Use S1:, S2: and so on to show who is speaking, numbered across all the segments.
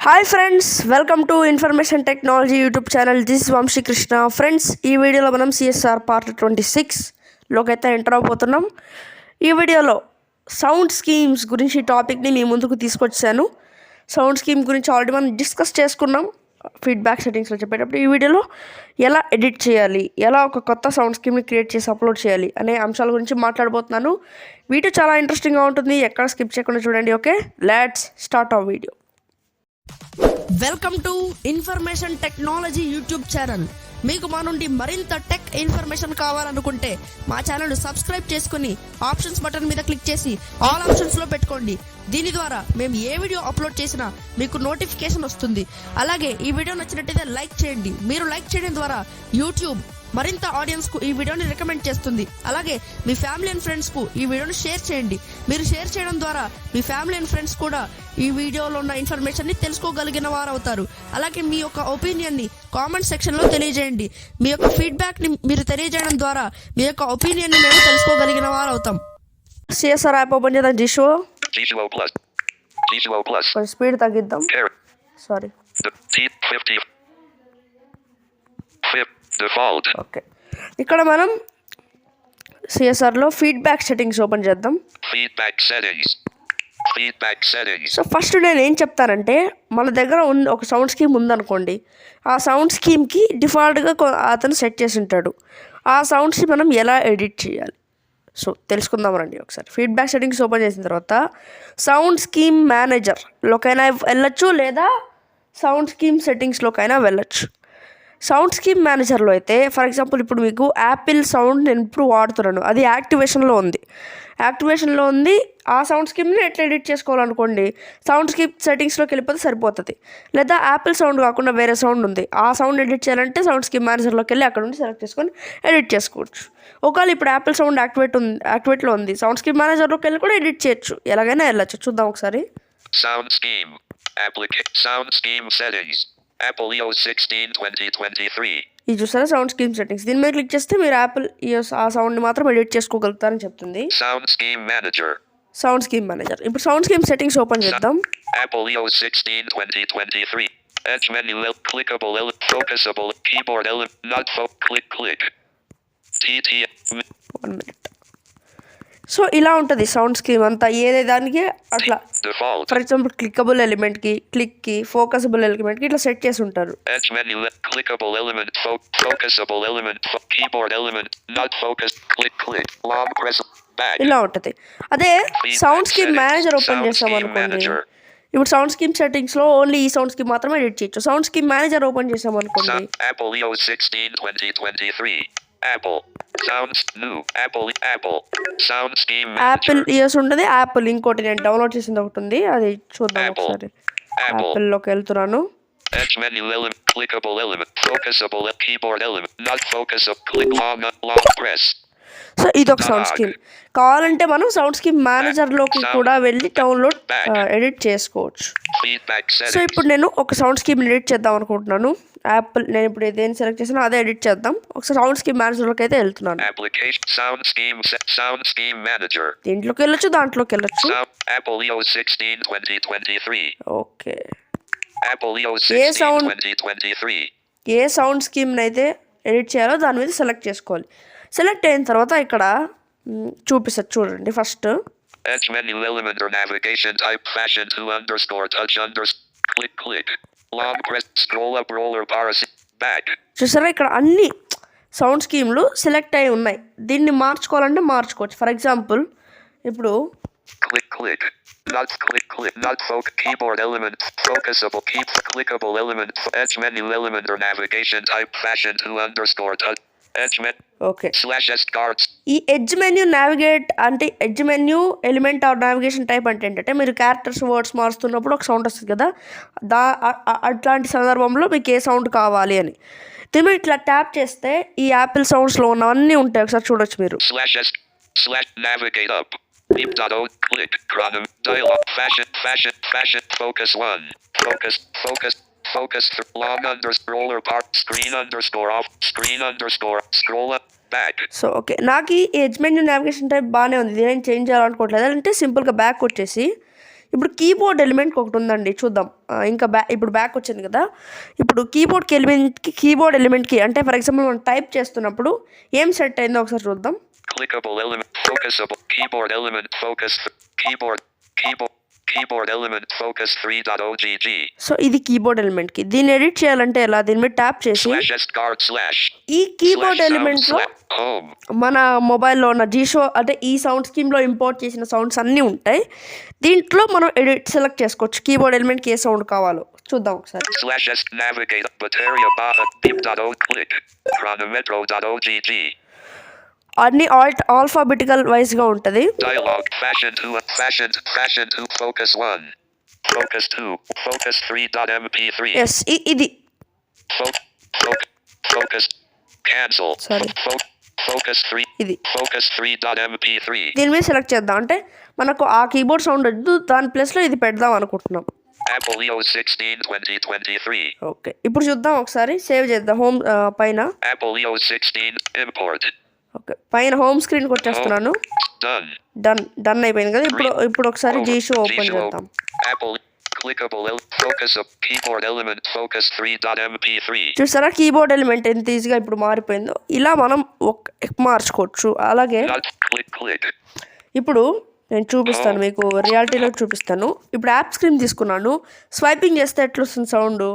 S1: Hi friends, welcome to information technology YouTube channel. This Vamshi Krishna. Friends, ఈ వీడియోలో మనం CSR part 26లోకి అయితే ఎంటర్ అవబోతున్నాం. ఈ వీడియోలో సౌండ్ స్కీమ్స్ గురించి టాపిక్ని మీ ముందుకు తీసుకొచ్చాను. సౌండ్ స్కీమ్ గురించి ఆల్రెడీ మనం డిస్కస్ చేసుకున్నాం ఫీడ్బ్యాక్ సెట్టింగ్స్లో చెప్పేటప్పుడు. ఈ వీడియోలో ఎలా ఎడిట్ చేయాలి, ఎలా ఒక కొత్త సౌండ్ స్కీమ్ని క్రియేట్ చేసి అప్లోడ్ చేయాలి అనే అంశాల గురించి మాట్లాడబోతున్నాను. వీడియో చాలా ఇంట్రెస్టింగ్గా ఉంటుంది, ఎక్కడ స్కిప్ చేయకుండా చూడండి. Okay, let's start our video. Welcome to information technology YouTube channel. మీకు మా నుండి మరింత టెక్ ఇన్ఫర్మేషన్ కావాలనుకుంటే మా ఛానల్ సబ్స్క్రైబ్ చేసుకుని ఆప్షన్స్ బటన్ మీద క్లిక్ చేసి ఆల్ ఆప్షన్స్లో పెట్టుకోండి. దీని ద్వారా మేము ఏ వీడియో అప్లోడ్ చేసినా మీకు నోటిఫికేషన్ వస్తుంది. అలాగే ఈ వీడియో నచ్చినట్టయితే లైక్ చేయండి. మీరు లైక్ చేయడం ద్వారా యూట్యూబ్ మరింత ఆడియన్స్కు ఈ వీడియోని రికమెండ్ చేస్తుంది. అలాగే మీ ఫ్యామిలీ అండ్ ఫ్రెండ్స్కు ఈ వీడియోని షేర్ చేయండి. మీరు షేర్ చేయడం ద్వారా మీ ఫ్యామిలీ అండ్ ఫ్రెండ్స్ కూడా ఈ వీడియోలో ఉన్న ఇన్ఫర్మేషన్ని తెలుసుకోగలిగిన వారు అవుతారు. అలాగే మీ యొక్క ఒపీనియన్ని కామెంట్ సెక్షన్లో తెలియజేయండి. మీ యొక్క ఫీడ్బ్యాక్ని మీరు తెలియజేయడం ద్వారా మీ యొక్క ఒపీనియన్ని మేము తెలుసుకోగలిగిన వారు అవుతాం. సిఎస్ఆర్ యాప్ ఓపెన్ చేద్దాం. జిషో స్పీడ్ తగ్గిద్దాం. Sorry, okay. ఇక్కడ మనం సిఎస్ఆర్లో ఫీడ్బ్యాక్ సెట్టింగ్స్ ఓపెన్ చేద్దాం. సో ఫస్ట్ నేను ఏం చెప్తానంటే, మన దగ్గర ఒక సౌండ్ స్కీమ్ ఉందనుకోండి. ఆ సౌండ్ స్కీమ్కి డిఫాల్ట్గా అతను సెట్ చేసి ఉంటాడు. ఆ సౌండ్స్ని మనం ఎలా ఎడిట్ చేయాలి సో తెలుసుకుందాం రండి ఒకసారి. ఫీడ్బ్యాక్ సెట్టింగ్స్ ఓపెన్ చేసిన తర్వాత సౌండ్ స్కీమ్ మేనేజర్లోకైనా వెళ్ళొచ్చు, లేదా సౌండ్ స్కీమ్ సెట్టింగ్స్లోకైనా వెళ్ళొచ్చు. సౌండ్ స్కీమ్ మేనేజర్లో అయితే ఫర్ ఎగ్జాంపుల్ ఇప్పుడు మీకు యాపిల్ సౌండ్ నేను ఇప్పుడు వాడుతున్నాను, అది యాక్టివేషన్లో ఉంది. ఆ సౌండ్ స్కీమ్ని ఎట్లా ఎడిట్ చేసుకోవాలనుకోండి, సౌండ్ స్కీమ్ సెట్టింగ్స్లోకి వెళ్ళిపోతే సరిపోతుంది. లేదా యాపిల్ సౌండ్ కాకుండా వేరే సౌండ్ ఉంది, ఆ సౌండ్ ఎడిట్ చేయాలంటే సౌండ్ స్కీమ్ మేనేజర్లోకి వెళ్ళి అక్కడ నుండి సెలెక్ట్ చేసుకొని ఎడిట్ చేసుకోవచ్చు. ఒకవేళ ఇప్పుడు యాపిల్ సౌండ్ యాక్టివేట్లో ఉంది, సౌండ్ స్కీమ్ మేనేజర్లోకి వెళ్ళి కూడా ఎడిట్ చేయొచ్చు. ఎలాగైనా వెళ్ళచ్చు. చూద్దాం ఒకసారి.
S2: Sound scheme settings. Apple iOS 16 2023.
S1: ఇది చూసారా సౌండ్ స్కీమ్ సెట్టింగ్స్. దీని మీద క్లిక్ చేస్తే మీరు యాపిల్ ఇయర్స్ ఆ సౌండ్ని మాత్రం ఎడిట్ చేసుకోగలుగుతారని చెప్తుంది.
S2: Sound scheme
S1: manager. ఇప్పుడు సౌండ్ స్కీమ్ సెట్టింగ్స్ ఓపెన్ చేద్దాం.
S2: Apple iOS 16 2023. Edge menu clickable focusable keyboard not click TT
S1: 1 minute. So ఇలా ఉంటుంది సౌండ్ స్కీమ్ అంతా. ఏదే దానికి అట్లా ఫర్ ఎగ్జాంపుల్ క్లిక్కబుల్ ఎలిమెంట్కి, క్లిక్కి, ఫోకసబుల్ ఎలిమెంట్కి ఇట్లా సెట్ చేసి ఉంటారు.
S2: clickable element focusable element keyboard element not focus click long press back.
S1: ఇలా ఉంటుంది. అదే సౌండ్ స్కీమ్ మేనేజర్ ఓపెన్ చేస్తాం అనుకోండి. ఇప్పుడు సౌండ్ స్కీమ్ సెట్టింగ్స్లో ఓన్లీ ఈ సౌండ్ స్కీమ్ మాత్రమే ఎడిట్ చేయొచ్చు. సౌండ్ స్కీమ్ మేనేజర్ ఓపెన్ చేసాం అనుకోండి.
S2: Apple iOS 16 2023. Apple sounds new. Apple sound scheme manager.
S1: Apple years ఉంటుంది. యాపిల్ ఇంకోటి నేను డౌన్లోడ్ చేసింది ఒకటి ఉంది, అది చూద్దాం ఒకసారి. యాపిల్లోకి వెళ్తున్నాను.
S2: Edge menu element clickable element focusable keyboard element not focusable click long press.
S1: So ఇది ఒక సౌండ్ స్కీమ్. కావాలంటే మనం సౌండ్ స్కీమ్ మేనేజర్లోకి కూడా వెళ్ళి డౌన్లోడ్ ఎడిట్ చేసుకోవచ్చు. సో ఇప్పుడు నేను ఒక సౌండ్ స్కీమ్ ఎడిట్ చేద్దాం అనుకుంటున్నాను. యాపిల్ నేను ఇప్పుడు ఏదైనా సెలెక్ట్ చేసినా అదే ఎడిట్ చేద్దాం. ఒకసారి సౌండ్ స్కీమ్ మేనేజర్లోకి అయితే వెళ్తున్నాను. దీంట్లోకి వెళ్ళొచ్చు, దాంట్లోకి వెళ్ళొచ్చు. ఓకే, ఏ సౌండ్ స్కీమ్ అయితే ఎడిట్ చేయాలో దాని మీద సెలెక్ట్ చేసుకోవాలి. సెలెక్ట్ అయిన తర్వాత ఇక్కడ చూపిస్తారు చూడండి. First
S2: Edge menu element or navigation type fashion to touch click long press scroll up roller bar back.
S1: చూసారా ఇక్కడ అన్ని సౌండ్ స్కీమ్లు సెలెక్ట్ అయి ఉన్నాయి. దీన్ని మార్చుకోవాలంటే మార్చుకోవచ్చు. ఫర్ ఎగ్జాంపుల్ ఇప్పుడు
S2: click not focus keyboard element focusable clickable element edge menu element or navigation type fashion to touch edge menu.
S1: Okay,
S2: /s cards.
S1: ఈ edge menu navigate అంటే edge menu element or navigation type అంటే ఏంటంటే మీరు characters words మారుస్తున్నప్పుడు ఒక sound వస్తుంది కదా, అట్లాంటి సందర్భంలో మీకు ఏ సౌండ్ కావాలి అని దీని మీద ఇట్లా ట్యాప్ చేస్తే ఈ యాపిల్ సౌండ్స్లో ఉన్నవన్నీ ఉంటాయి. ఒకసారి చూడొచ్చు మీరు.
S2: /navigate up deep dot click chronom dialog fashion focus 1 focus long roller bar screen off screen scroll up back.
S1: So okay, నాకు ఈ ఎడ్జ్ మెన్యూ నావిగేషన్ టైప్ బాగానే ఉంది. దీని చేంజ్ చేయాలనుకోవట్లేదు. అంటే సింపుల్గా బ్యాక్ వచ్చేసి ఇప్పుడు కీబోర్డ్ ఎలిమెంట్కి ఒకటి ఉందండి, చూద్దాం. ఇంకా ఇప్పుడు బ్యాక్ వచ్చింది కదా. ఇప్పుడు కీబోర్డ్ ఎలిమెంట్కి అంటే ఫర్ ఎగ్జాంపుల్ మనం టైప్ చేస్తున్నప్పుడు ఏం సెట్ అయిందో ఒకసారి చూద్దాం.
S2: Clickable element, focusable, keyboard element, focus, keyboard element, focus 3.ogg.
S1: So ఇది కీబోర్డ్ ఎలిమెంట్కి. దీన్ని ఎడిట్ చేయాలంటే ఎలా, దీని మీద ట్యాప్ చేసి ఈ కీబోర్డ్ ఎలిమెంట్లో మన మొబైల్లో ఉన్న జీషో అంటే ఈ సౌండ్ స్కీమ్లో ఇంపోర్ట్ చేసిన సౌండ్స్ అన్నీ ఉంటాయి. దీంట్లో మనం సెలెక్ట్ చేసుకోవచ్చు కీబోర్డ్ ఎలిమెంట్కి ఏ సౌండ్ కావాలో. చూద్దాం ఒకసారి.
S2: /navigate bateria baja beep.o click chronometro.ogg.
S1: అన్ని ఆల్ఫాబెటికల్ వైజ్గా ఉంటుంది.
S2: Dialog fashion 2 focus 1 focus 2 focus 3.mp3.
S1: yes ఇది
S2: focus cancel focus 3
S1: ఇది
S2: focus 3.mp3.
S1: దీని మీద సెలెక్ట్ చేద్దాం. అంటే మనకు ఆ కీబోర్డ్ సౌండ్ వద్దు, దాని ప్లేస్లో ఇది పెడదాం అనుకుంటున్నాం.
S2: Apple EOS 16 2023.
S1: ఓకే, ఇప్పుడు చూద్దాం ఒకసారి. సేవ్ చేద్దాం. హోమ్ పైన
S2: Apple EOS 16 import.
S1: ఓకే, పైన హోమ్ స్క్రీన్కి వచ్చేస్తున్నాను. డన్ అయిపోయింది కదా. ఇప్పుడు ఒకసారి జీషో ఓపెన్ చేద్దాం.
S2: Apple clickable focus of keyboard element focus 3.mp3.
S1: చూసారా కీబోర్డ్ ఎలిమెంట్ ఎంత ఈజీగా ఇప్పుడు మారిపోయిందో. ఇలా మనం మార్చుకోవచ్చు. అలాగే ఇప్పుడు నేను చూపిస్తాను మీకు, రియాలిటీలో చూపిస్తాను. ఇప్పుడు యాప్ స్క్రీన్ తీసుకున్నాను. స్వైపింగ్ చేస్తే ఎట్లా వస్తుంది సౌండ్,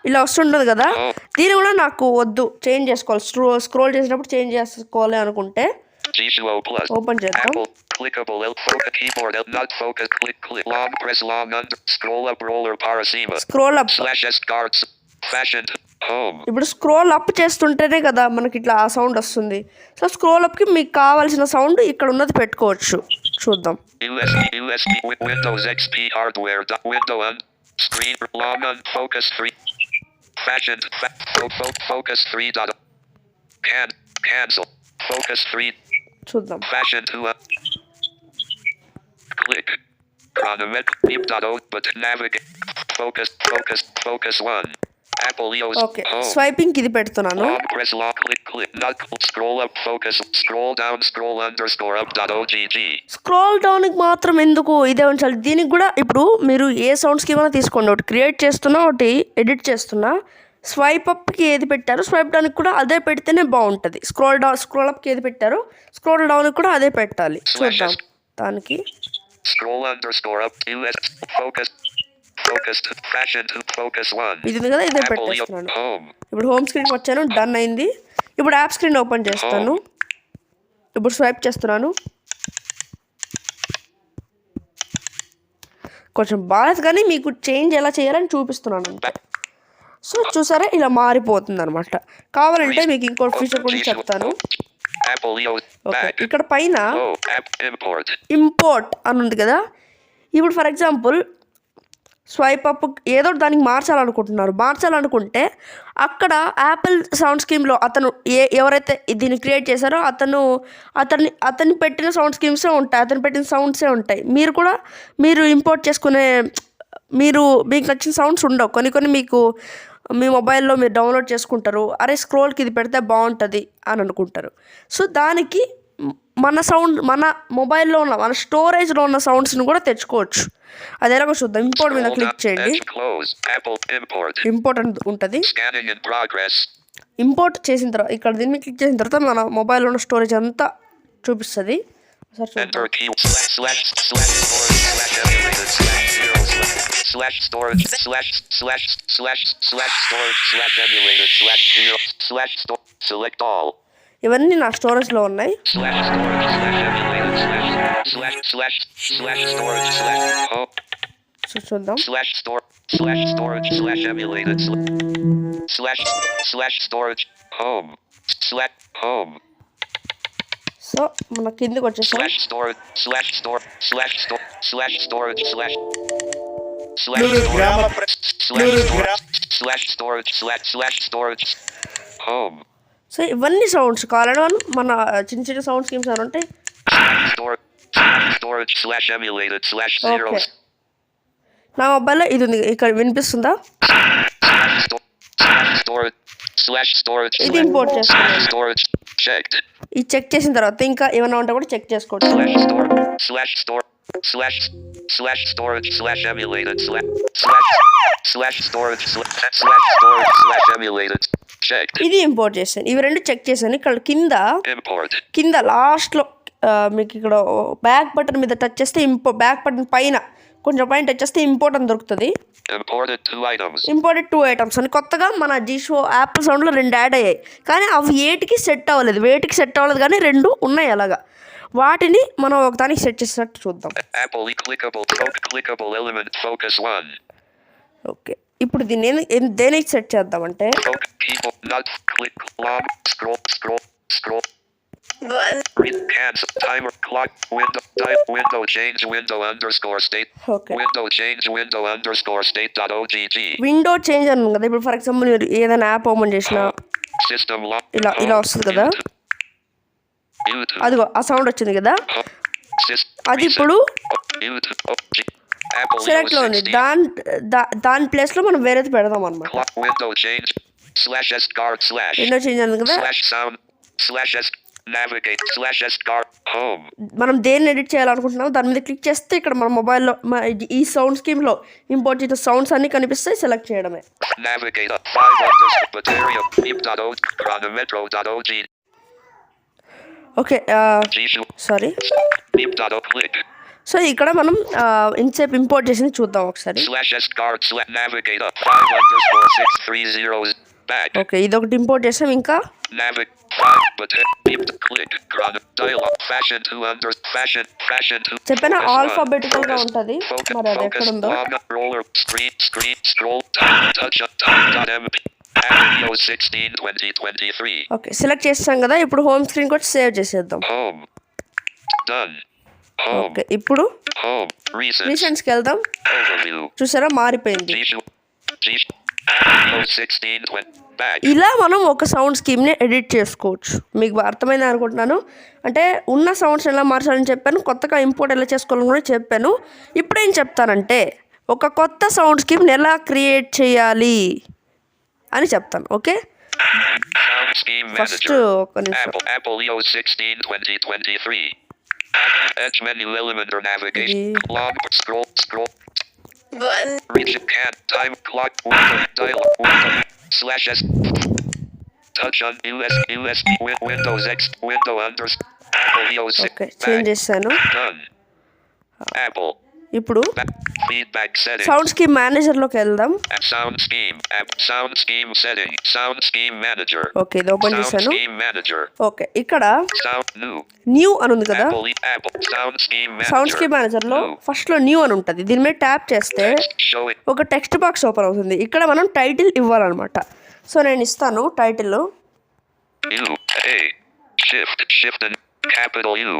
S1: ఇలా వస్తుంటుంది కదా. దీన్ని కూడా నాకు వద్దు, చేంజ్ చేసుకోవాలి. స్క్రోల్ చేసినప్పుడు చేంజ్ చేసుకోవాలి అనుకుంటే ఓపెన్ చేద్దాం. స్క్రోల్ అప్ ఇప్పుడు స్క్రోల్ అప్ చేస్తుంటేనే కదా మనకి ఇట్లా ఆ సౌండ్ వస్తుంది. సో స్క్రోల్ అప్కి మీకు కావాల్సిన సౌండ్ ఇక్కడ ఉన్నది పెట్టుకోవచ్చు. చూద్దాం.
S2: Windows XP hardware window on screen long on focus 3 fashion focus 3 cancel focus 3
S1: చూద్దాం.
S2: fashion 2 click chronometer beep.o but navigate focus 1 Apple EOS.
S1: Okay, swiping ఇది పెడుతున్నాను.
S2: press lock click not scroll up focus scroll down scroll _up.ogg.
S1: Scroll డౌన్కి మాత్రం ఎందుకు, ఇదే ఉంచాలి. దీనికి కూడా ఇప్పుడు మీరు ఏ సౌండ్ స్కీమ్ అయినా తీసుకోండి. ఒకటి క్రియేట్ చేస్తున్నా, ఒకటి ఎడిట్ చేస్తున్నా. స్వైప్ అప్కి ఏది పెట్టారో స్వైప్ డౌన్కి కూడా అదే పెడితేనే బాగుంటుంది. స్క్రోల్ అప్కి ఏది పెట్టారో స్క్రోల్ డౌన్కి కూడా అదే పెట్టాలి. చూద్దాం. దానికి
S2: scroll _up focus fashion to focus 1
S1: ఇది ఉంది కదా, ఇదే పెట్టేస్తున్నాను. ఇప్పుడు హోమ్ స్క్రీన్కి వచ్చాను. డన్ అయింది. ఇప్పుడు యాప్ స్క్రీన్ ఓపెన్ చేస్తాను. ఇప్పుడు స్వైప్ చేస్తున్నాను. కొంచెం బాగా కానీ మీకు చేంజ్ ఎలా చేయాలని చూపిస్తున్నాను అంతే. సో చూసారా ఇలా మారిపోతుంది అనమాట. కావాలంటే మీకు ఇంకో ఫీచర్ కూడా చెప్తాను. ఓకే, ఇక్కడ పైన ఇంపోర్ట్ అని ఉంది కదా. ఇప్పుడు ఫర్ ఎగ్జాంపుల్ స్వైప్ అప్ ఏదో దానికి మార్చాలనుకుంటే అక్కడ యాపిల్ సౌండ్ స్కీమ్లో అతను ఎవరైతే దీన్ని క్రియేట్ చేశారో అతన్ని పెట్టిన సౌండ్ స్కీమ్సే ఉంటాయి, అతను పెట్టిన సౌండ్సే ఉంటాయి. మీరు ఇంపోర్ట్ చేసుకునే మీకు నచ్చిన సౌండ్స్ ఉండవు. కొన్ని మీకు మీ మొబైల్లో మీరు డౌన్లోడ్ చేసుకుంటారు. అరే స్క్రోల్కి ఇది పెడితే బాగుంటుంది అని అనుకుంటారు. సో దానికి మన మొబైల్లో ఉన్న మన స్టోరేజ్లో ఉన్న సౌండ్స్ని కూడా తెచ్చుకోవచ్చు. అది ఎలాగో చూద్దాం. ఇంపోర్ట్ మీద క్లిక్ చేయండి. ఇంపోర్ట్ అని ఉంటుంది. ఇంపోర్ట్ చేసిన తర్వాత ఇక్కడ దీన్ని క్లిక్ చేసిన తర్వాత మన మొబైల్లో ఉన్న స్టోరేజ్ అంతా చూపిస్తుంది. ఇవన్నీ నా స్టోరేజ్లో ఉన్నాయి. చూద్దాం. సో మన కిందకి వచ్చేసాం. సో ఇవన్నీ సౌండ్స్ కావాలని మన చిన్న సౌండ్ స్కీమ్స్ అని ఉంటాయి. ఓకే, నా మొబైల్లో ఇది ఉంది. ఇక్కడ వినిపిస్తుందా?
S2: Slash storage.
S1: ఇది ఇంపోర్ట్
S2: Slash
S1: చేస్తున్నాను.
S2: storage. Checked.
S1: ఇది చెక్ చేసిన తర్వాత ఇంకా ఏమైనా ఉంటే కూడా చెక్ చేసుకోవచ్చు.
S2: Slash store. Slash store. Slash. Slash storage. Slash emulated. Slash. Slash. Slash storage. Slash storage. Slash emulated. Checked.
S1: ఇది ఇంపోర్ట్ చేశాను. ఇవి రెండు చెక్ చేశాను. ఇక్కడ
S2: Import.
S1: కింద లాస్ట్లో మీకు ఇక్కడ బ్యాక్ బటన్ మీద టచ్ చేస్తే బ్యాక్ బటన్ పైన కొంచెం పైన టచ్ చేస్తే ఇంపోర్ట్ అని దొరుకుతుంది.
S2: Imported 2 items.
S1: ఇంపోర్టెడ్ 2 ఐటమ్స్ అని కొత్తగా మన జీషో యాప్ సౌండ్లో 2 యాడ్ అయ్యాయి. కానీ అవి వేటికి సెట్ అవ్వలేదు, కానీ 2 ఉన్నాయి అలాగా. వాటిని మనం ఒక దానికి సెట్ చేసినట్టు చూద్దాం.
S2: Apple clickable element focus 1.
S1: Okay, ఇప్పుడు దీన్ని దేనికి సెట్ చేద్దామంటే
S2: Keyboard not click long scroll. Read cancel timer clock window change window underscore state.
S1: Okay.
S2: window underscore state dot ogg.
S1: Window change అని ఉంది కదా. ఇప్పుడు ఫర్ ఎగ్జాంపుల్ మీరు ఏదైనా యాప్ ఓపెన్ చేసినా
S2: System lock.
S1: ఇలా వస్తుంది కదా.
S2: YouTube.
S1: అదిగో ఆ సౌండ్ వచ్చింది కదా. అది ఇప్పుడు సెలెక్ట్లో ఉంది. దాని ప్లేస్లో మనం వేరేది పెడదాం అనమాట.
S2: Window change /s guard /
S1: window change ఉంది కదా.
S2: /sound /s navigate /s guard home.
S1: మనం దేన్ని ఎడిట్ చేయాలనుకుంటున్నామో దాని మీద క్లిక్ చేస్తే ఇక్కడ మన మొబైల్లో ఈ సౌండ్ స్కీమ్లో ఇంపోర్ట్ చేసిన సౌండ్స్ అన్ని కనిపిస్తాయి. సెలెక్ట్ చేయడమే.
S2: Navigate 5 bateria beep.og chronometro.og.
S1: Okay, sorry.
S2: Beep.click.
S1: So ఇక్కడ మనం ఇంతసేపు ఇంపోర్ట్ చేసింది చూద్దాం ఒకసారి.
S2: /s guard navigate 5_630 back.
S1: Okay, ఇది ఒకటి ఇంపోర్ట్ చేసాం. ఇంకా
S2: Navigate 5 beep click chrono dialog fashion 2
S1: చెప్పిన ఆల్ఫాబెటికల్ గా ఉంటది. మరి అది ఎక్కడ ఉందో
S2: roller screen scroll touch .mp Audio 16 2023.
S1: Okay, select చేసాం కదా. ఇప్పుడు హోమ్ స్క్రీన్ కి వచ్చి సేవ్ చేసేద్దాం.
S2: Home done.
S1: ఓకే, ఇప్పుడు
S2: Home
S1: రీసెంట్స్ కి వెళ్దాం.
S2: overview
S1: చూసారా మారిపోయింది.
S2: Audio 16 20 back.
S1: ఇలా మనం ఒక సౌండ్ స్కీమ్ని ఎడిట్ చేసుకోవచ్చు. మీకు అర్థమైంది అనుకుంటున్నాను. అంటే ఉన్న సౌండ్స్ ఎలా మార్చాలని చెప్పాను, కొత్తగా ఇంపోర్ట్ ఎలా చేసుకోవాలని కూడా చెప్పాను. ఇప్పుడు ఏం చెప్తానంటే ఒక కొత్త సౌండ్ స్కీమ్ని ఎలా క్రియేట్ చేయాలి అని చెప్తాను. Okay,
S2: Sound scheme
S1: first
S2: manager.
S1: ఒక నిమిషం.
S2: Apple EO 16 2023. Edge menu element or navigation. Long scroll. Region can time clock window dialog window /s touch on USB Windows X window underscore Apple EO 6
S1: okay, change చేశాను.
S2: done. Apple
S1: ఇప్పుడు
S2: feedback settings.
S1: Sound scheme మేనేజర్లోకి వెళ్దాం.
S2: Sound scheme setting. Sound scheme manager.
S1: Okay, ఇది open
S2: Sound
S1: చేశాను.
S2: scheme manager.
S1: Okay, ఇక్కడ
S2: Sound
S1: new అని ఉంది కదా.
S2: Apple sound scheme manager.
S1: Sound scheme మేనేజర్లో ఫస్ట్లో న్యూ అని ఉంటుంది. దీని మీద ట్యాప్ చేస్తే
S2: Showing
S1: ఒక టెక్స్ట్ బాక్స్ ఓపెన్ అవుతుంది. ఇక్కడ మనం టైటిల్ ఇవ్వాలన్నమాట. సో నేను ఇస్తాను title.
S2: U A shift and capital U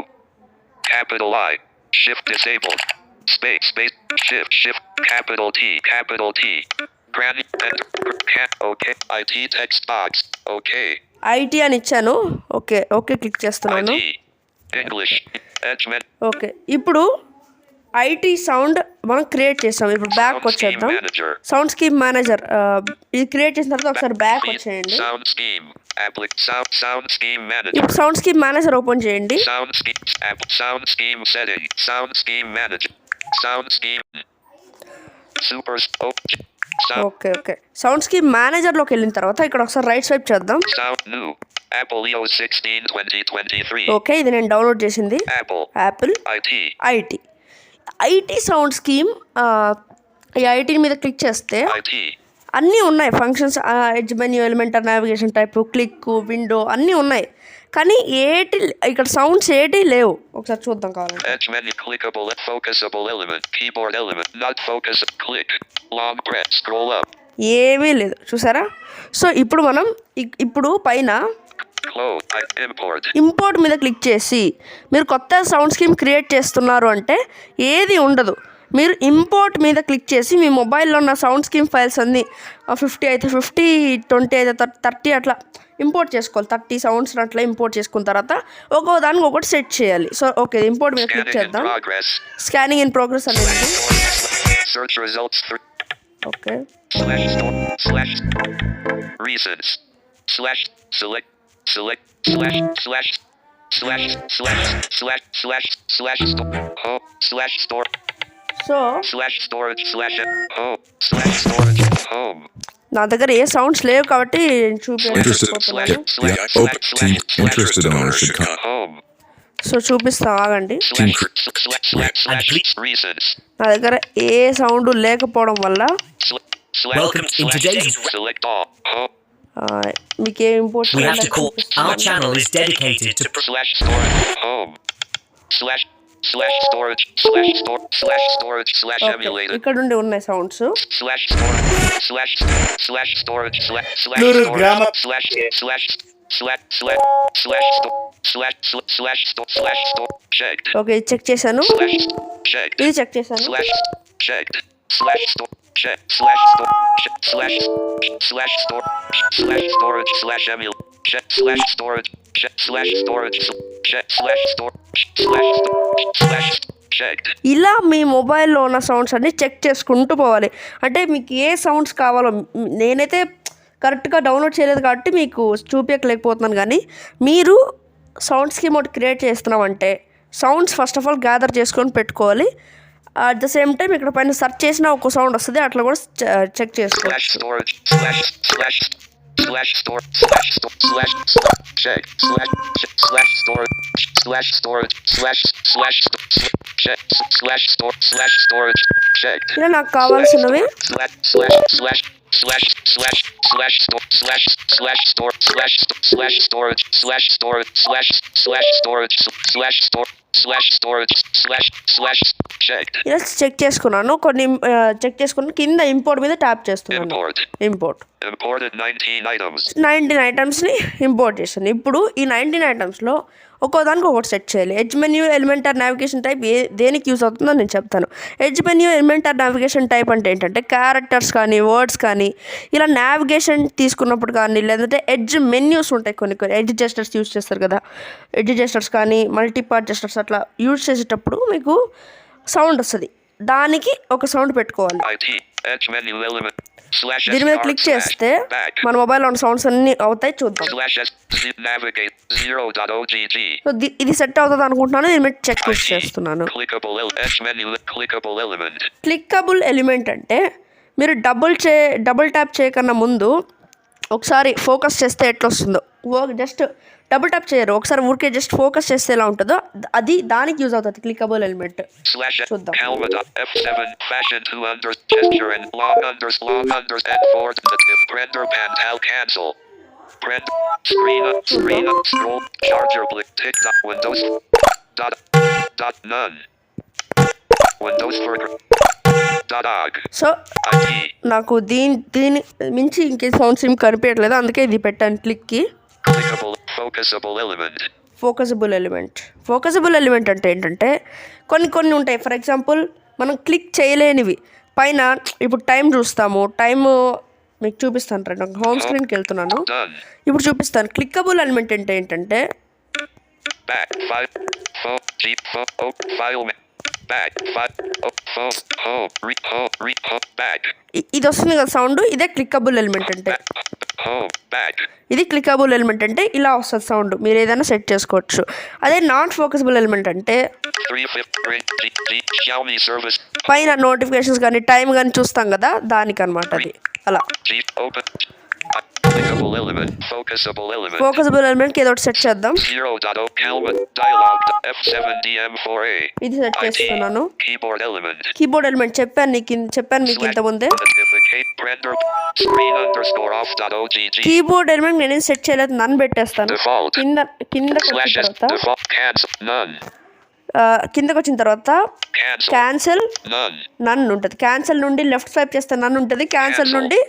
S2: capital I shift disabled space shift capital T granny okay IT text box okay
S1: IT అని ఇచ్చాను. ఓకే క్లిక్ చేస్తున్నాను.
S2: IT English edge menu
S1: okay, ఇప్పుడు IT sound మనం create చేసాం. ఇప్పుడు back వచ్చేద్దాం. Sound scheme manager ఇది create చేసిన తర్వాత ఒకసారి బ్యాక్ వచ్చేయండి.
S2: sound scheme manager.
S1: ఇప్పుడు సౌండ్ స్కీమ్ మేనేజర్ ఓపెన్ చేయండి.
S2: sound scheme setting sound scheme manager sound scheme super
S1: okay sound scheme మేనేజర్లోకి వెళ్ళిన తర్వాత ఇక్కడ ఒకసారి రైట్ స్వైప్ చేద్దాం.
S2: sound new Apple EO 16 2023.
S1: Okay, ఇది నేను డౌన్లోడ్ చేసింది. Apple IT sound scheme. ఈ ఐటీ మీద క్లిక్ చేస్తే అన్నీ ఉన్నాయి functions. Edge menu element navigation type click window అన్నీ ఉన్నాయి. కానీ ఇక్కడ సౌండ్స్ లేవు. ఒకసారి చూద్దాం కావాలంటే.
S2: Edge menu clickable focusable element keyboard element not focus click long press scroll up
S1: ఏమీ లేదు చూసారా. సో ఇప్పుడు మనం పైన ఇంపోర్ట్ మీద క్లిక్ చేసి మీరు కొత్త సౌండ్ స్కీమ్ క్రియేట్ చేస్తున్నారు అంటే ఏది ఉండదు. మీరు ఇంపోర్ట్ మీద క్లిక్ చేసి మీ మొబైల్లో ఉన్న సౌండ్ స్కీమ్ ఫైల్స్ అన్నీ 50 అయితే 50, 20 అయితే 30 అట్లా ఇంపోర్ట్ చేసుకోవాలి. 30 సౌండ్స్ అట్లా ఇంపోర్ట్ చేసుకున్న తర్వాత ఒక్కో దానికి ఒకటి సెట్ చేయాలి. సో ఓకే, ఇంపోర్ట్ మీద క్లిక్ చేద్దాం. స్కానింగ్ ఇన్ ప్రోగ్రెస్ అనేది. Okay,
S2: slash select select slash slash slash slash slash slash slash home slash store
S1: so
S2: slash storage slash home slash storage home
S1: నా దగ్గర ఏ సౌండ్స్ లేవు కాబట్టి
S3: Interested?
S1: చూపించలేకపోతున్నాను.
S3: Yeah, team interested owners should come.
S2: home
S1: so చూపిస్తా ఆగండి.
S3: Team
S2: slash reasons
S1: నా దగ్గర ఏ sound లేకపోవడం వల్ల
S4: Welcome in today's.
S2: select all home
S1: మీకు ఏ import
S4: We have to call. Our channel is dedicated to.
S2: slash storage home slash slash storage slash store slash storage slash emulated
S1: ఇక్కడ నుండి ఉన్నాయి sounds.
S2: slash storage slash slash storage slash slash
S4: Nuru
S2: storage
S4: grammar.
S2: slash slash slash slash slash store slash slash store slash store checked
S1: okay ఇది check చేశాను.
S2: slash checked
S1: ఇది check చేశాను.
S2: slash checked slash store check slash store slash slash store slash storage slash emul check slash storage check slash storage check slash store slash slash checked
S1: ఇలా మీ మొబైల్లో ఉన్న sounds అన్ని check చేసుకుంటూ పోవాలి. అంటే మీకు ఏ సౌండ్స్ కావాలో నేనైతే కరెక్ట్గా డౌన్లోడ్ చేయలేదు కాబట్టి మీకు చూపించలేకపోతున్నాను. కానీ మీరు సౌండ్ స్కీమ్ ఒకటి క్రియేట్ చేస్తున్నామంటే sounds first of all gather చేసుకొని పెట్టుకోవాలి. అట్ ద సేమ్ టైం ఇక్కడ పైన సెర్చ్ చేసిన ఒక సౌండ్ వస్తుంది, అట్లా కూడా చెక్
S2: slash
S1: చేసుకోవచ్చు.
S2: storage slash slash slash store slash store slash check slash slash storage slash storage slash slash check slash store slash storage checked
S1: ఇలా నాకు కావాల్సినవి
S2: slash slash slash slash slash slash store slash slash store slash slash storage slash storage slash slash storage slash store slash storage slash slash checked
S1: ఇలా check చేసుకున్నాను. కొన్ని check చేసుకుని కింద import మీద tap చేస్తున్నాను.
S2: import
S1: ఇంపోర్ట్
S2: imported 19 items
S1: 19 ఐటమ్స్ని import చేశాను. ఇప్పుడు ఈ 19 ఐటమ్స్లో ఒక్కోదానికి ఒకటి సెట్ చేయాలి. Edge menu element or navigation type దేనికి యూస్ అవుతుందో నేను చెప్తాను. Edge menu element or navigation type అంటే ఏంటంటే క్యారెక్టర్స్ కానీ వర్డ్స్ కానీ ఇలా నావిగేషన్ తీసుకున్నప్పుడు కానీ లేదంటే ఎడ్జ్ మెన్యూస్ ఉంటాయి కొన్ని ఎడ్జ్ జెస్టర్స్ యూజ్ చేస్తారు కదా, ఎడ్జ్ జెస్టర్స్ కానీ మల్టీపార్ట్ జెస్టర్స్ అట్లా యూజ్ చేసేటప్పుడు మీకు సౌండ్ వస్తుంది. దానికి ఒక సౌండ్ పెట్టుకోవాలి.
S2: IT edge menu element slash
S1: దీని మీద
S2: start
S1: క్లిక్
S2: slash
S1: చేస్తే
S2: back
S1: మన మొబైల్లో ఉన్న సౌండ్స్ అన్నీ అవుతాయి. చూద్దాం.
S2: slash s navigate 0.ogg
S1: so ఇది సెట్ అవుతుంది అనుకుంటున్నాను. నేను మీరు చెక్ చేస్తున్నాను.
S2: clickable edge menu clickable element
S1: clickable element అంటే మీరు డబుల్ ట్యాప్ చేయకన్నా ముందు ఒకసారి ఫోకస్ చేస్తే ఎట్లా వస్తుందో, జస్ట్ డబుల్ ట్యాప్ చేయరు, ఒకసారి ఊరికే జస్ట్ ఫోకస్ చేస్తే ఎలా ఉంటుందో అది దానికి యూజ్ అవుతుంది క్లిక్కబుల్ ఎలిమెంట్.
S2: slash
S1: చూద్దాం.
S2: Calma F7 fashion 2 unders gesture and long unders and forward native render panel cancel print screen up scroll charger blick tick dot windows dot none windows for dog
S1: so
S2: IT
S1: నాకు దీని మించి ఇంకే sounds ఏం కనిపించట్లేదు, అందుకే ఇది పెట్టాను క్లిక్కి.
S2: clickable focusable element
S1: ఫోకసబుల్ element అంటే ఏంటంటే కొన్ని ఉంటాయి. ఫర్ ఎగ్జాంపుల్ మనం క్లిక్ చేయలేనివి పైన ఇప్పుడు టైం చూస్తాము. టైము మీకు చూపిస్తాను రండి. హోమ్ స్క్రీన్కి వెళ్తున్నాను.
S2: done
S1: ఇప్పుడు చూపిస్తాను. క్లిక్కబుల్ ఎలిమెంట్ అంటే ఏంటంటే
S2: back file phone G phone file back file phone home back
S1: ఇది వస్తుంది కదా సౌండ్, ఇదే క్లిక్కబుల్ ఎలిమెంట్ అంటే.
S2: home back
S1: ఇది క్లిక్కబుల్ ఎలిమెంట్ అంటే ఇలా వస్తుంది సౌండ్. మీరు ఏదైనా సెట్ చేసుకోవచ్చు. అదే నాట్ ఫోకసబుల్ ఎలిమెంట్ అంటే
S2: 350 Xiaomi service
S1: పైన నోటిఫికేషన్స్ కానీ టైం కానీ చూస్తాం కదా, దానికనమాట అది. అలా
S2: G open clickable element focusable element
S1: ఫోకసబుల్ ఎలిమెంట్కి ఏదో ఒకటి సెట్ చేద్దాం.
S2: 0.0 Calma dialog F7 DM4A
S1: ఇది సెట్ చేస్తున్నాను.
S2: keyboard element
S1: కీబోర్డ్ ఎలిమెంట్ చెప్పాను మీకు ఇంతకుముందే.
S2: notificate render screen underscore off dot ogg
S1: keyboard element నేను సెట్ చేయలేదు, నన్ను పెట్టేస్తాను.
S2: default
S1: కిందకి వచ్చిన
S2: slash
S1: తర్వాత
S2: default cancel none
S1: కిందకి వచ్చిన తర్వాత
S2: cancel
S1: క్యాన్సిల్
S2: none
S1: నన్ ఉంటుంది. క్యాన్సిల్ నుండి లెఫ్ట్ స్వైప్ చేస్తే నన్ ఉంటుంది. క్యాన్సిల్ నుండి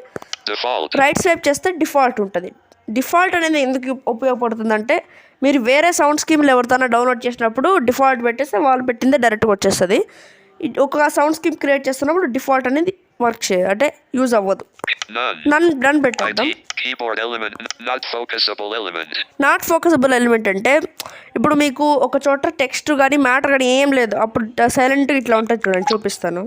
S2: default
S1: రైట్ స్వైప్ చేస్తే డిఫాల్ట్ ఉంటుంది. డిఫాల్ట్ అనేది ఎందుకు ఉపయోగపడుతుందంటే మీరు వేరే సౌండ్ స్కీమ్లు ఎవరితోనో డౌన్లోడ్ చేసినప్పుడు డిఫాల్ట్ పెట్టేస్తే వాళ్ళు పెట్టిందే డైరెక్ట్గా వచ్చేస్తుంది. ఒక సౌండ్ స్కీమ్ క్రియేట్ చేస్తున్నప్పుడు డిఫాల్ట్ అనేది వర్క్ చేయదు, అంటే యూజ్ అవ్వదు. నన్ను పెట్టేద్దాం.
S2: keyboard element not focusable element
S1: not ఫోకసబుల్ element అంటే ఇప్పుడు మీకు ఒక చోట టెక్స్ట్ కానీ మ్యాటర్ కానీ ఏం లేదు, అప్పుడు సైలెంట్గా ఇట్లా ఉంటుంది చూడండి, చూపిస్తాను.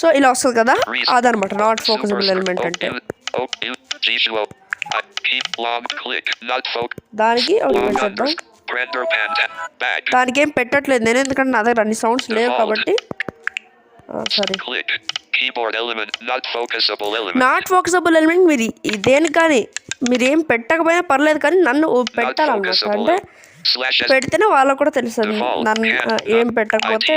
S1: సో ఇలా వస్తుంది కదా, అదనమాట నాట్ ఫోకసబుల్ ఎలిమెంట్ అంటే.
S2: O U G show. I keep long click. Not focus.
S1: దానికి ఒకటి
S2: Long
S1: పెట్టేద్దాం.
S2: underscore. Render pan back.
S1: దానికి ఏం పెట్టట్లేదు నేను, ఎందుకంటే నా దగ్గర అన్ని సౌండ్స్ లేవు కాబట్టి. Sorry,
S2: Click. Keyboard element. Not focusable element.
S1: Not ఫోకసబుల్ element మీరు దేనికి కానీ మీరు ఏం పెట్టకపోయినా పర్లేదు, కానీ నన్ను
S2: Not
S1: పెట్టాలన్నమాట.
S2: focusable
S1: అంటే
S2: element. Slash S.
S1: పెడితేనే వాళ్ళకు కూడా తెలుస్తుంది.
S2: Default.
S1: నన్ను
S2: Can't.
S1: ఏం పెట్టకపోతే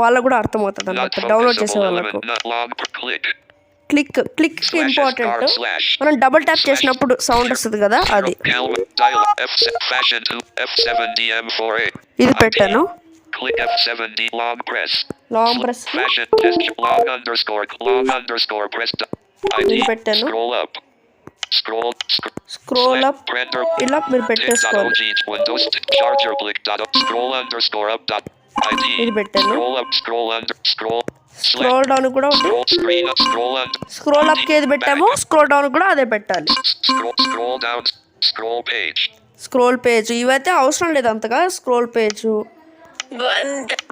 S1: వాళ్ళకు కూడా అర్థమవుతుంది
S2: Not
S1: అన్నమాట, డౌన్లోడ్ చేసే
S2: focusable
S1: వాళ్ళకు.
S2: element. Not long. Click.
S1: Click
S2: Slash
S1: important.
S2: slash.
S1: మనం డబుల్ ట్యాప్
S2: Slash.
S1: చేసినప్పుడు సౌండ్ వస్తుంది కదా, అది.
S2: Calvin. Dial. Fashion 2. F7DM4A.
S1: ఇది పెట్టాను.
S2: Click F7D. Long press.
S1: Long press
S2: Fashion test. Long underscore press. ID.
S1: ఇది పెట్టాను.
S2: Scroll up.
S1: Scroll up
S2: Render.
S1: ఇలా మీరు పెట్టేసుకోవాలి.
S2: Windows. Charger blick. Scroll underscore up. ID.
S1: ఇది పెట్టాను.
S2: Scroll up. Scroll.
S1: Scroll down కూడా ఉంది.
S2: Scroll screen up. Scroll up.
S1: Scroll up కి ఏది పెట్టామో స్క్రోల్ డౌన్ కూడా అదే పెట్టాలి.
S2: Scroll down. Scroll page.
S1: Scroll page ఇవైతే అవసరం లేదు అంతగా. Scroll page,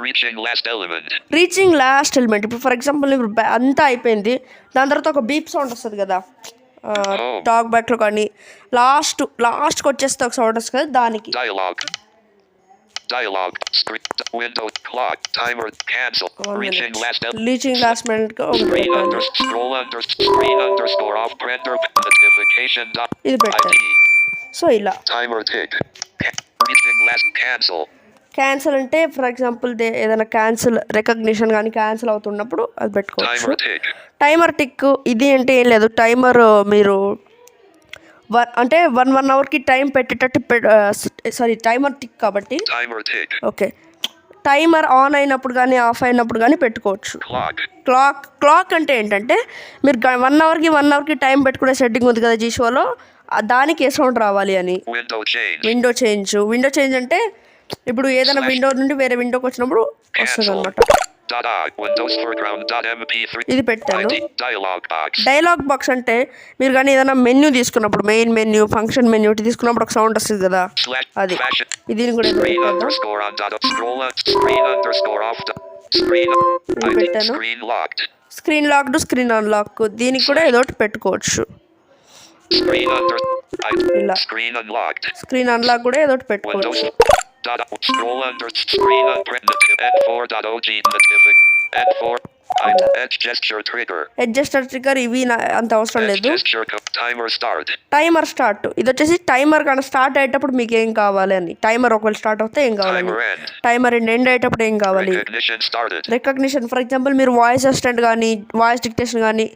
S2: Reaching last element.
S1: Reaching last element. ఇప్పుడు ఫర్ ఎగ్జాంపుల్ ఇప్పుడు అంతా అయిపోయింది, దాని తర్వాత ఒక బీప్ సౌండ్ వస్తుంది కదా టాక్ బ్యాక్లో, కానీ లాస్ట్కి వచ్చేస్తే ఒక సౌండ్ వస్తుంది కదా, దానికి
S2: Dialogue. Screen. Window. Clock. Timer. Cancel. Reaching last element.
S1: Reaching last మినిట్గా ఒకటి
S2: Screen
S1: పెట్టాలి.
S2: screen underscore off. Render. Notification.
S1: ఇది పెట్టాలి.
S2: ID.
S1: సో ఇలా
S2: Timer tick. Reaching last. Cancel.
S1: Cancel అంటే ఫర్ ఎగ్జాంపుల్ ఏదైనా క్యాన్సిల్ రికగ్నిషన్ కానీ క్యాన్సిల్ అవుతున్నప్పుడు అది పెట్టుకోవచ్చు.
S2: Timer tick.
S1: టైమర్ టిక్ ఇది అంటే ఏం లేదు, టైమర్ మీరు అంటే 1 అవర్కి టైం పెట్టేటట్టు సారీ టైమర్ టిక్ కాబట్టి.
S2: Timer tick.
S1: Okay, timer on అయినప్పుడు కానీ ఆఫ్ అయినప్పుడు కానీ పెట్టుకోవచ్చు.
S2: Clock.
S1: క్లాక్ అంటే ఏంటంటే మీరు 1 అవర్కి టైం పెట్టుకునే సెట్టింగ్ ఉంది కదా జీ షోలో, దానికి ఏ సౌండ్ రావాలి అని.
S2: Window change.
S1: విండో చేంజ్ అంటే ఇప్పుడు ఏదైనా విండో నుండి వేరే విండోకి వచ్చినప్పుడు వస్తుంది అనమాట.
S2: Windows foreground. MP3.
S1: ఇది పెట్టాను.
S2: ID. Dialog box.
S1: Dialogue box అంటే మీరు కానీ ఏదైనా మెన్యూ తీసుకున్నప్పుడు, మెయిన్ మెన్యూ, ఫంక్షన్ మెన్యూ తీసుకున్నప్పుడు ఒక సౌండ్ వస్తుంది కదా, అది.
S2: Fashion.
S1: దీన్ని కూడా ఇది
S2: Screen
S1: పెట్టేద్దాం.
S2: underscore on. Scroll up. Screen underscore off. Screen.
S1: ఇది
S2: ID.
S1: పెట్టాను.
S2: Screen locked.
S1: Screen locked, screen unlock, దీనికి కూడా ఏదో ఒకటి పెట్టుకోవచ్చు.
S2: Screen under.
S1: ఇలా
S2: Screen unlocked.
S1: స్క్రీన్ అన్లాక్ కూడా ఏదో ఒకటి
S2: Windows.
S1: పెట్టుకోవచ్చు.
S2: Scroll under. Screen unprint. N4.OG. N4. Edge gesture trigger.
S1: Adjuster trigger ఇవి అంత అవసరం
S2: Edge
S1: లేదు.
S2: gesture. Timer start.
S1: Timer start, ఇది వచ్చేసి టైమర్ కానీ స్టార్ట్ అయ్యేటప్పుడు మీకు ఏం కావాలి అని. టైమర్ ఒకవేళ స్టార్ట్ అవుతే ఏం కావాలని,
S2: Timer end.
S1: టైమర్ ఎండ్ అయ్యేటప్పుడు ఏం కావాలి.
S2: Recognition started.
S1: Recognition for example మీరు వాయిస్ అసిస్టెంట్ కానీ వాయిస్ డిక్టేషన్ కానీ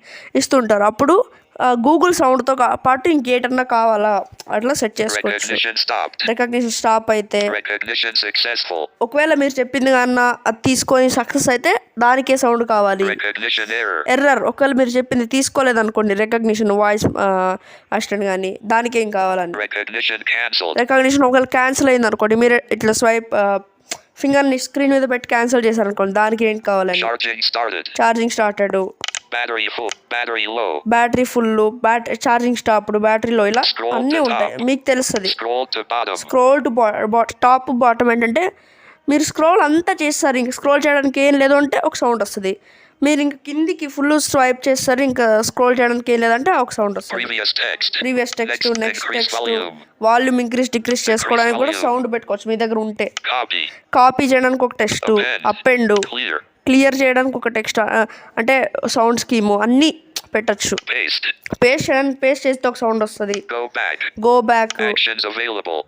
S1: ఇస్తుంటారు, అప్పుడు గూగుల్ సౌండ్తో పాటు ఇంకేటన్నా కావాలా అట్లా సెట్ చేసుకోవచ్చు.
S2: Recognition stopped.
S1: రికగ్నిషన్ స్టాప్ అయితే,
S2: Recognition successful.
S1: ఒకవేళ మీరు చెప్పింది కన్నా అది తీసుకొని సక్సెస్ అయితే దానికే సౌండ్ కావాలి.
S2: Recognition error.
S1: ఎర్రర్, ఒకవేళ మీరు చెప్పింది తీసుకోలేదు అనుకోండి రికగ్నిషన్ వాయిస్ అసిస్టెంట్ కానీ, దానికి ఏం కావాలని.
S2: Recognition cancelled.
S1: రికగ్నిషన్ ఒకవేళ క్యాన్సిల్ అయింది అనుకోండి, మీరు ఇట్లా స్వైప్ ఫింగర్ని స్క్రీన్ మీద పెట్టి క్యాన్సిల్ చేశారనుకోండి, దానికి ఏం కావాలని.
S2: Charging started.
S1: Charging started,
S2: Battery full. Battery low.
S1: Battery full, charging stopped, బ్యాటరీలో, ఇలా అన్నీ ఉంటాయి, మీకు తెలుస్తుంది.
S2: Scroll to bottom.
S1: Scroll to top bottom ఏంటంటే మీరు స్క్రోల్ అంతా చేస్తారు, ఇంక స్క్రోల్ చేయడానికి ఏం లేదు అంటే ఒక సౌండ్ వస్తుంది. మీరు ఇంక కిందికి ఫుల్ స్వైప్ చేస్తారు, ఇంకా స్క్రోల్ చేయడానికి ఏం లేదంటే ఒక సౌండ్ వస్తుంది.
S2: Previous text.
S1: Previous text, next
S2: Increase
S1: text,
S2: volume.
S1: Volume increase decrease చేసుకోవడానికి కూడా
S2: volume.
S1: సౌండ్ పెట్టుకోవచ్చు మీ దగ్గర ఉంటే.
S2: Copy.
S1: కాపీ చేయడానికి ఒక టెక్స్ట్, అపెండ్,
S2: Clear.
S1: క్లియర్ చేయడానికి ఒక టెక్స్ట్, అంటే సౌండ్ స్కీము అన్నీ పెట్టచ్చు.
S2: Paste.
S1: పేస్ట్ చేస్తే ఒక సౌండ్ వస్తుంది.
S2: Go back.
S1: Go back,
S2: Actions available.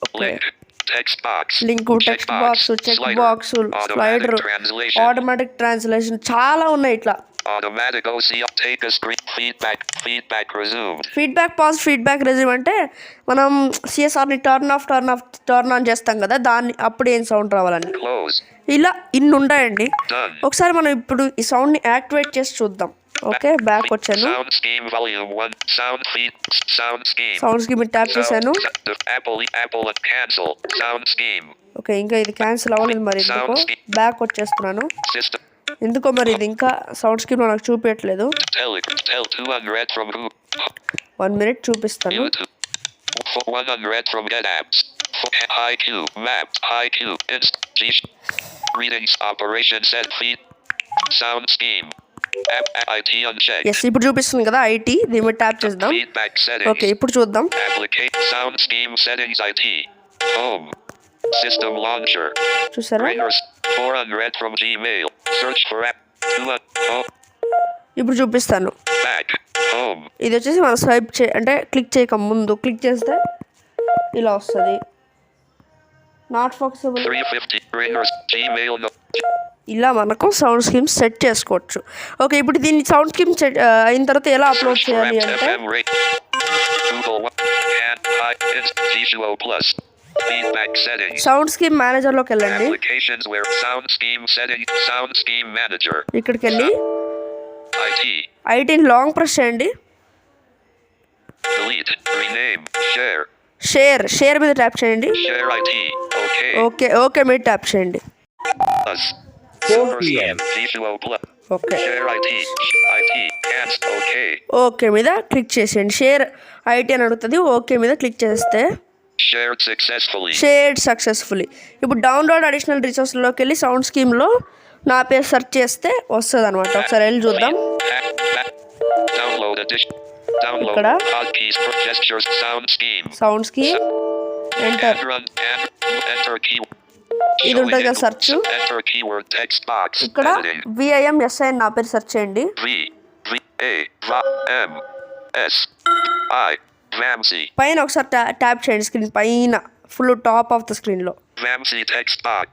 S1: Okay.
S2: Link. Text box.
S1: Link, text box, check box, slider,
S2: Translation.
S1: Automatic translation, చాలా ఉన్నాయి ఇట్లా.
S2: Automatic OC. Take a screen. Feedback resumed.
S1: Feedback pause, feedback resume అంటే మనం సిఎస్ఆర్ని turn on చేస్తాం కదా, దాన్ని అప్పుడు ఏం సౌండ్ రావాలని.
S2: Close.
S1: ఇలా ఇన్ని ఉంటాయండి.
S2: Done.
S1: ఒకసారి మనం ఇప్పుడు ఈ సౌండ్ని యాక్టివేట్ చేసి చూద్దాం. ఓకే, బ్యాక్ వచ్చాను.
S2: Sound scheme volume 1. Sound feed. Sound scheme.
S1: సౌండ్స్కి మీరు ట్యాప్ చేశాను.
S2: Apple and cancel. Sound scheme.
S1: Okay, ఇంకా ఇది క్యాన్సిల్ అవ్వలేదు మరి ఎందుకో. బ్యాక్ వచ్చేస్తున్నాను.
S2: System.
S1: ఎందుకో మరి ఇది ఇంకా సౌండ్ స్క్రీన్ నాకు చూపించట్లేదు.
S2: Tell 2 unread from who?
S1: 1 minute చూపిస్తాను.
S2: YouTube. 1 unread from get apps. IQ. Mapped. IQ. Readings. Operation set feed. Sound scheme. IT unchecked.
S1: Yes ఇప్పుడు చూపిస్తుంది కదా ఐటీ, దీని మీద ట్యాప్ చేద్దాం.
S2: Feedback settings.
S1: ఓకే ఇప్పుడు చూద్దాం.
S2: Applicate sound scheme settings IT. Home. System launcher.
S1: చూసారా?
S2: Printers. 4 unread from Gmail. Search for app. 2 home.
S1: ఇప్పుడు చూపిస్తాను.
S2: Back. Home.
S1: ఇది వచ్చేసి మనం స్వైప్ అంటే క్లిక్ చేయక ముందు క్లిక్ చేస్తే ఇలా వస్తుంది. నాట్ ఫోకసబుల్.
S2: 350. Printers. Gmail.
S1: ఇలా మనకు సౌండ్ స్కీమ్ సెట్ చేసుకోవచ్చు. ఓకే ఇప్పుడు దీన్ని సౌండ్ స్కీమ్ సెట్ అయిన తర్వాత ఎలా అప్లోడ్
S2: Search for
S1: చేయాలి
S2: app.
S1: అంటే
S2: FM rate. Google. Can. Hi. It's G2O Plus. Feedback settings.
S1: Sound scheme మేనేజర్లోకి వెళ్ళండి.
S2: Applications where sound scheme settings. Sound scheme manager.
S1: ఇక్కడికి వెళ్ళి
S2: IT.
S1: ఐటీని లాంగ్ ప్రెస్ చేయండి.
S2: Delete. Rename. Share.
S1: షేర్ మీద tap చేయండి.
S2: Share IT. Okay.
S1: Okay మీద tap చేయండి.
S2: Plus.
S4: 4 p.m.
S2: G2O Plus.
S1: Okay
S2: Share IT. IT. Can't. Okay.
S1: Okay మీద click చేసేయండి. Share IT అని అడుగుతుంది. ఓకే మీద క్లిక్ చేస్తే
S2: Shared successfully.
S1: Shared successfully. ఇప్పుడు డౌన్లోడ్ అడిషనల్ రిసోర్స్లోకి వెళ్ళి సౌండ్ స్కీమ్లో నా పేరు సెర్చ్ చేస్తే వస్తుంది అనమాట. ఒకసారి వెళ్ళి చూద్దాం.
S2: Download addition. Download
S1: ఇక్కడ
S2: hotkeys for gestures. Sound scheme.
S1: Sound scheme enter.
S2: And run. And enter key.
S1: ఇది ఉంటుంది కదా search.
S2: Enter keyword text box.
S1: ఇక్కడ
S2: Editing.
S1: VIMSI అని నా పేరు సెర్చ్ చేయండి.
S2: V A M S I Vamsi.
S1: పైన ఒకసారి ట్యాప్ చేయండి స్క్రీన్ పైన ఫుల్ టాప్ ఆఫ్ ద స్క్రీన్లో.
S2: Vamsi text box.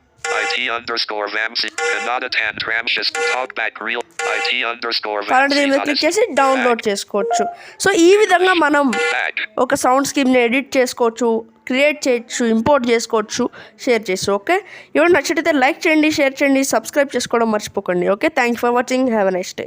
S2: IT_Vamsi. Kanadatan Ramshis. Talkback real. IT_Vamsi.
S1: దీని మీద క్లిక్ చేసి డౌన్లోడ్ చేసుకోవచ్చు. సో ఈ విధంగా మనం
S2: Back.
S1: ఒక సౌండ్ స్కీమ్ని ఎడిట్ చేసుకోవచ్చు, క్రియేట్ చేయొచ్చు, ఇంపోర్ట్ చేసుకోవచ్చు, షేర్ చేసి. ఓకే ఇవన్నీ నచ్చితే లైక్ చేయండి, షేర్ చేయండి, సబ్స్క్రైబ్ చేసుకోవడం మర్చిపోకండి. Okay thank you for watching. Have a nice day.